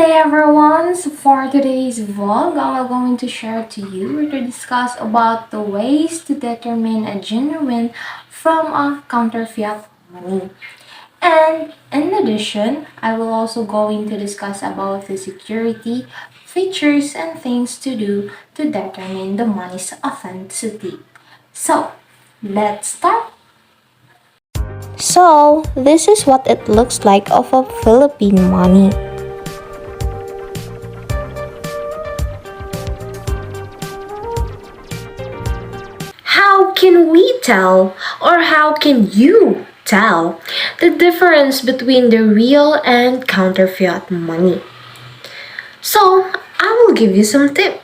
day everyone! So for today's vlog, I'm going to share to you or to discuss about the ways to determine a genuine from a counterfeit money. And in addition, I will also going to discuss about the security features and things to do to determine the money's authenticity. So, let's start. So, this is what it looks like of a Philippine money. How can we tell, or how can you tell, the difference between the real and counterfeit money? So, I will give you some tip.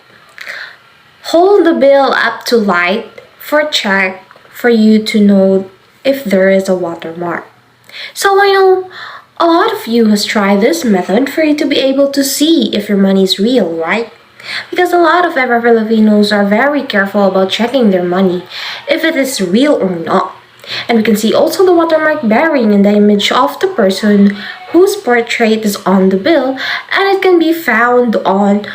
Hold the bill up to light for check for you to know if there is a watermark. So I know a lot of you has tried this method for you to be able to see if your money is real, right? Because a lot of ever Filipinos are very careful about checking their money if it is real or not. And we can see also the watermark bearing in the image of the person whose portrait is on the bill, and it can be found on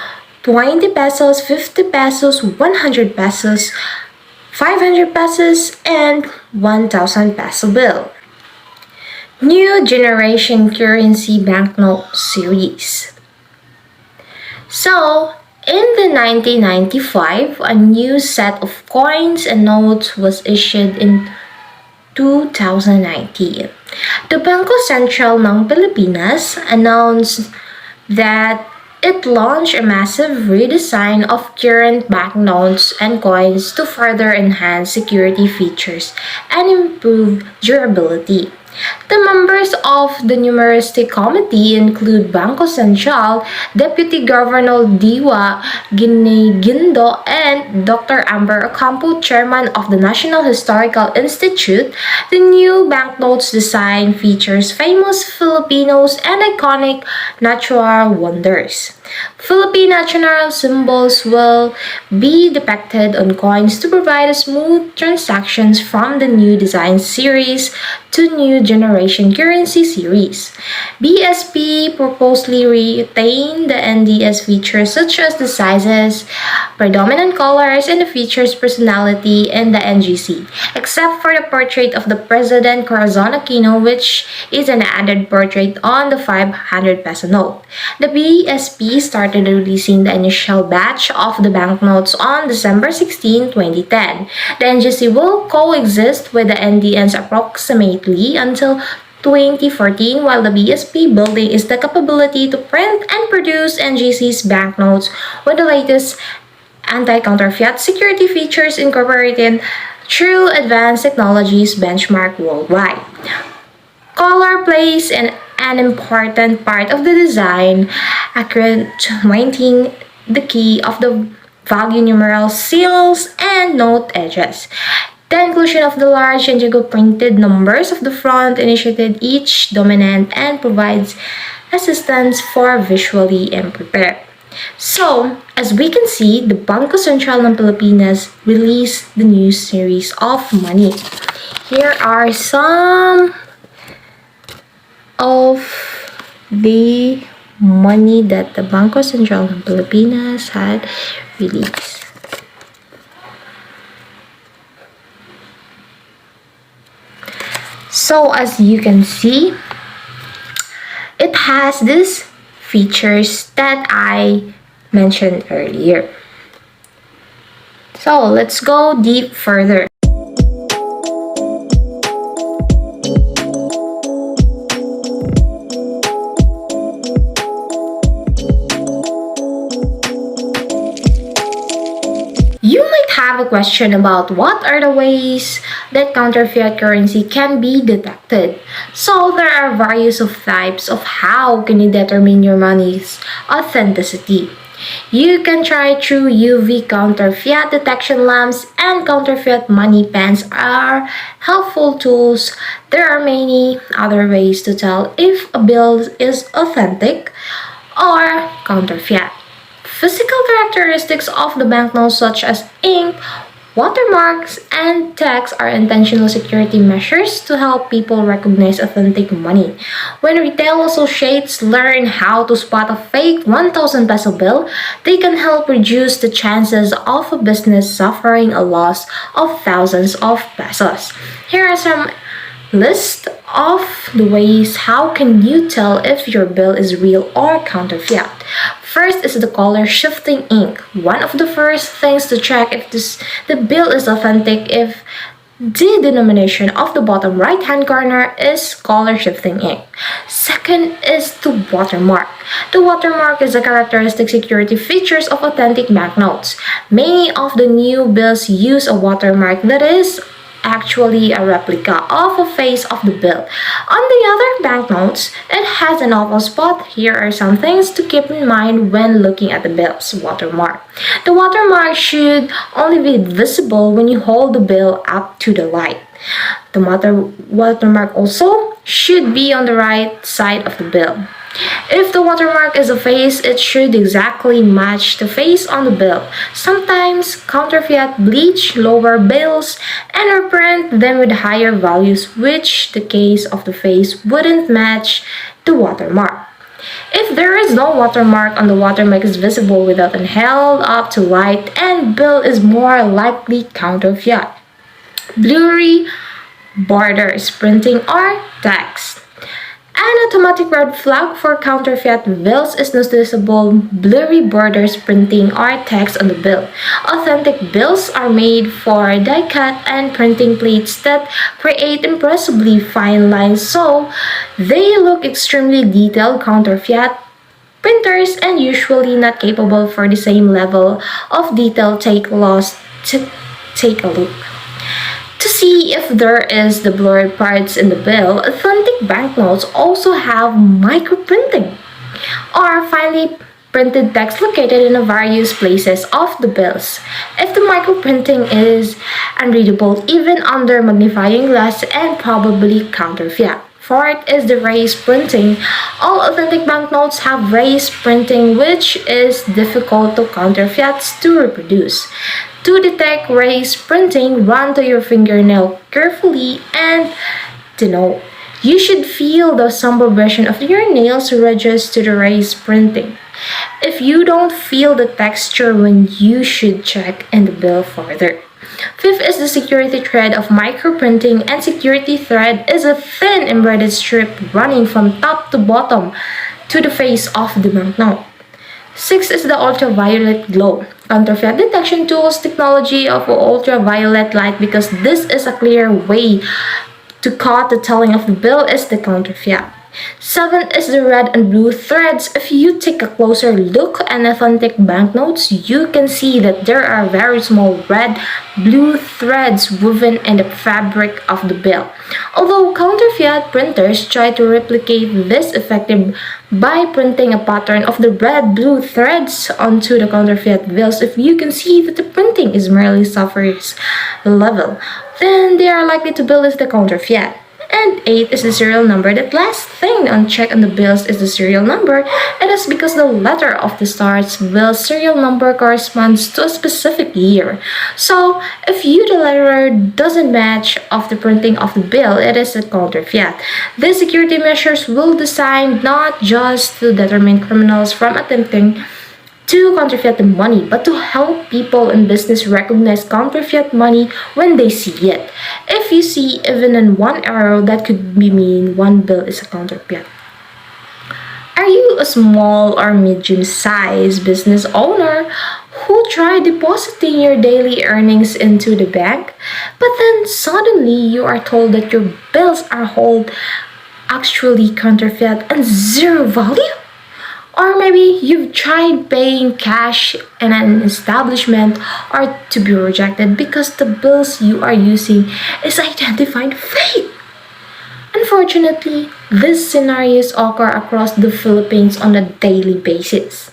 20 pesos, 50 pesos, 100 pesos, 500 pesos, and 1000 peso bill. New Generation Currency Banknote Series. So, in the 1995, a new set of coins and notes was issued in 2019. The Bangko Sentral ng Pilipinas announced that it launched a massive redesign of current banknotes and coins to further enhance security features and improve durability. The members of the numeristic committee include Bangko Sentral, Deputy Governor Diwa Ginigindo, and Dr. Amber Ocampo, Chairman of the National Historical Institute. The new banknotes design features famous Filipinos and iconic natural wonders. Philippine national symbols will be depicted on coins to provide a smooth transactions from the new design series to new generation currency series. BSP purposely retained the NDS features such as the sizes, predominant colors, and the features personality in the NGC, except for the portrait of the President Corazon Aquino, which is an added portrait on the 500 peso note. The BSP started releasing the initial batch of the banknotes on December 16, 2010. The NGC will coexist with the NDNs approximately until 2014, while the BSP building is the capability to print and produce NGC's banknotes with the latest anti-counterfeit security features incorporated through advanced technologies benchmarked worldwide. Color plays an important part of the design, accentuating the key of the value numerals, seals, and note edges. The inclusion of the large indigo printed numbers of the front initiated each dominant and provides assistance for visually and prepare. So, as we can see, the Bangko Sentral ng Pilipinas released the new series of money. Here are some of the money that the Bangko Sentral ng Pilipinas had released. So as you can see, it has these features that I mentioned earlier. So let's go deep further. You might have a question about what are the ways that counterfeit currency can be detected. So there are various of types of how can you determine your money's authenticity. You can try through UV counterfeit detection lamps, and counterfeit money pens are helpful tools. There are many other ways to tell if a bill is authentic or counterfeit. Physical characteristics of the banknotes such as ink, Watermarks and tags are intentional security measures to help people recognize authentic money. When retail associates learn how to spot a fake 1,000 peso bill, they can help reduce the chances of a business suffering a loss of thousands of pesos. Here are some list of the ways how can you tell if your bill is real or counterfeit. First is the color shifting ink. One of the first things to check if the bill is authentic if the denomination of the bottom right hand corner is color shifting ink. Second is the watermark. The watermark is a characteristic security features of authentic banknotes. Many of the new bills use a watermark that is actually a replica of a face of the bill. On the other banknotes, it has an oval spot. Here are some things to keep in mind when looking at the bill's watermark. The watermark should only be visible when you hold the bill up to the light. The watermark also should be on the right side of the bill. If the watermark is a face, it should exactly match the face on the bill. Sometimes counterfeit bleach lower bills and reprint them with higher values, which the case of the face wouldn't match the watermark. If there is no watermark on the watermark is visible without and held up to light, and bill is more likely counterfeit. Blurry borders, printing or text. An automatic red flag for counterfeit bills is noticeable blurry borders, printing, or text on the bill. Authentic bills are made for die cut and printing plates that create impressively fine lines, so they look extremely detailed. Counterfeit printers and usually not capable for the same level of detail take loss to take a look. To see if there is the blurred parts in the bill, authentic banknotes also have microprinting or finely printed text located in the various places of the bills. If the microprinting is unreadable even under magnifying glass and probably counterfeit. Fourth is the raised printing. All authentic banknotes have raised printing, which is difficult to counterfeits to reproduce. To detect raised printing, run to your fingernail carefully and denote. You should feel the somber version of your nails readjust to the raised printing. If you don't feel the texture when you should check in the bill further. Fifth is the security thread of microprinting, and security thread is a thin embedded strip running from top to bottom to the face of the banknote. Sixth is the ultraviolet glow. Counterfeit detection tools technology of ultraviolet light, because this is a clear way to cut the telling of the bill is the counterfeit. Seventh is the red and blue threads. If you take a closer look at authentic banknotes, you can see that there are very small red-blue threads woven in the fabric of the bill. Although counterfeit printers try to replicate this effect by printing a pattern of the red-blue threads onto the counterfeit bills, if you can see that the printing is merely surface level, then they are likely to bill as the counterfeit. And 8 is the serial number. That last thing on check on the bills is the serial number. It is because the letter of the star's bill serial number corresponds to a specific year. So if the letter doesn't match of the printing of the bill, it is a counterfeit. These security measures will designed not just to determine criminals from attempting to counterfeit the money, but to help people in business recognize counterfeit money when they see it. If you see even in one arrow, that could mean one bill is a counterfeit. Are you a small or medium-sized business owner who tried depositing your daily earnings into the bank, but then suddenly you are told that your bills are hold actually counterfeit and zero value? Or maybe you've tried paying cash in an establishment or to be rejected because the bills you are using is identified fake. Unfortunately, these scenarios occur across the Philippines on a daily basis.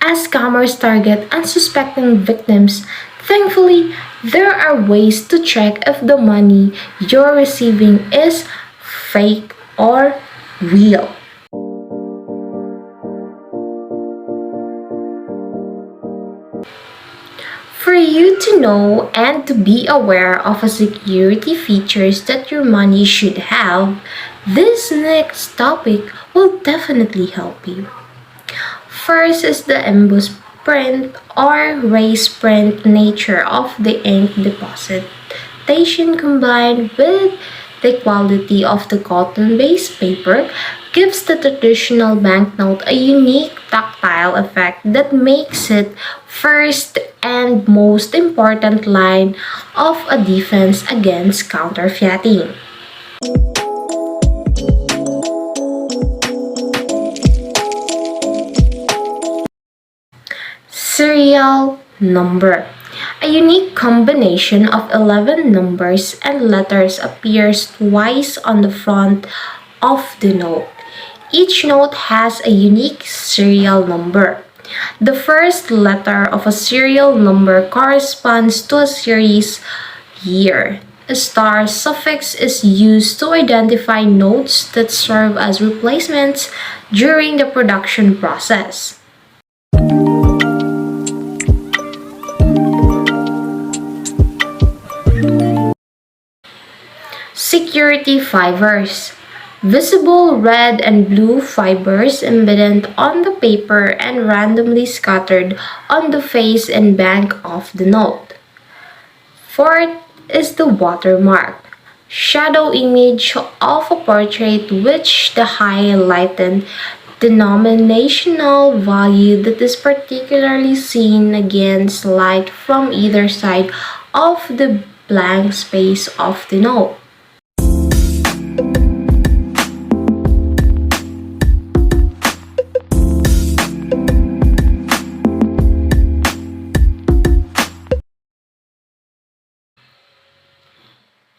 As scammers target unsuspecting victims, thankfully, there are ways to check if the money you're receiving is fake or real. For you to know and to be aware of a security features that your money should have, this next topic will definitely help you. First is the embossed print or raised print nature of the ink depositation combined with the quality of the cotton-based paper gives the traditional banknote a unique tactile effect that makes it first and most important line of a defense against counterfeiting. Serial number. A unique combination of 11 numbers and letters appears twice on the front of the note. Each note has a unique serial number. The first letter of a serial number corresponds to a series year. A star suffix is used to identify notes that serve as replacements during the production process. Security fibers. Visible red and blue fibers embedded on the paper and randomly scattered on the face and back of the note. Fourth is the watermark. Shadow image of a portrait which the highlighted denominational value that is particularly seen against light from either side of the blank space of the note.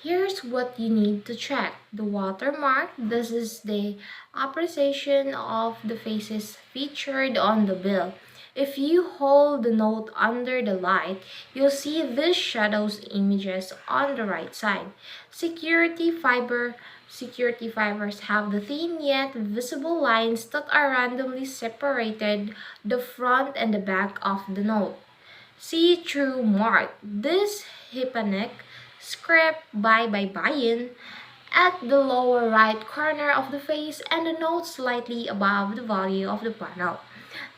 Here's what you need to check. The watermark. This is the appreciation of the faces featured on the bill. If you hold the note under the light, you'll see these shadows images on the right side. Security fibers have the thin yet visible lines that are randomly separated the front and the back of the note. See-through mark. This hypnic script by Bayan at the lower right corner of the face and the note slightly above the value of the panel.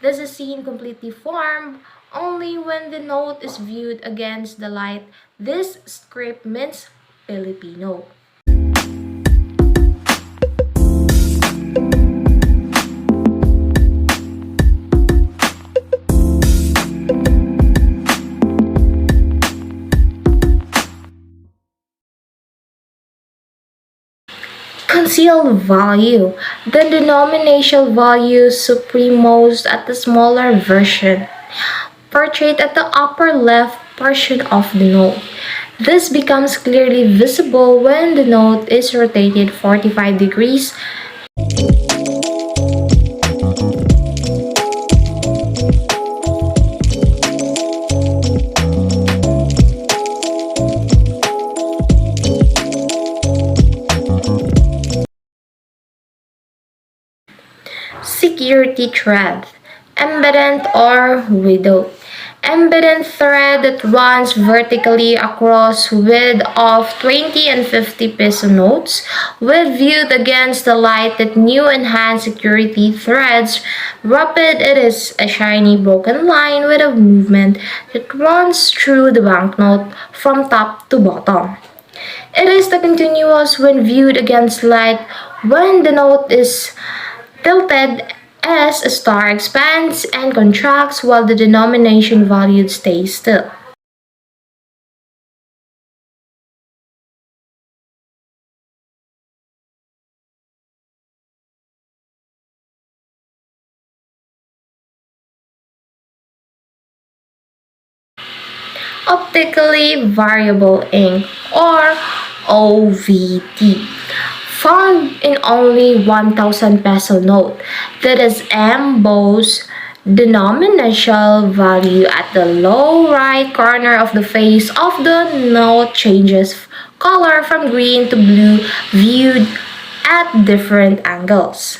This is seen completely formed only when the note is viewed against the light. This script means Filipino. Concealed value. The denominational value supremosed at the smaller version, portrayed at the upper left portion of the note. This becomes clearly visible when the note is rotated 45 degrees. Security thread. Embedded or widow. Embedded thread that runs vertically across width of 20 and 50 peso notes with viewed against the light that new enhanced security threads. Rapid, it is a shiny broken line with a movement that runs through the banknote from top to bottom. It is the continuous when viewed against light when the note is tilted as a star expands and contracts while the denomination value stays still. Optically variable ink or OVT, found in only 1,000 peso note that is embossed denominational value at the low right corner of the face of the note changes color from green to blue viewed at different angles.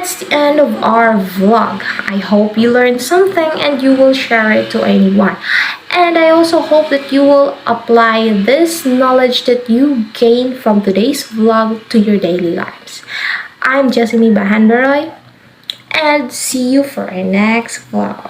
that's the end of our vlog. I hope you learned something and you will share it to anyone. And I also hope that you will apply this knowledge that you gained from today's vlog to your daily lives. I'm Jessamy Bahandaroy, and see you for our next vlog.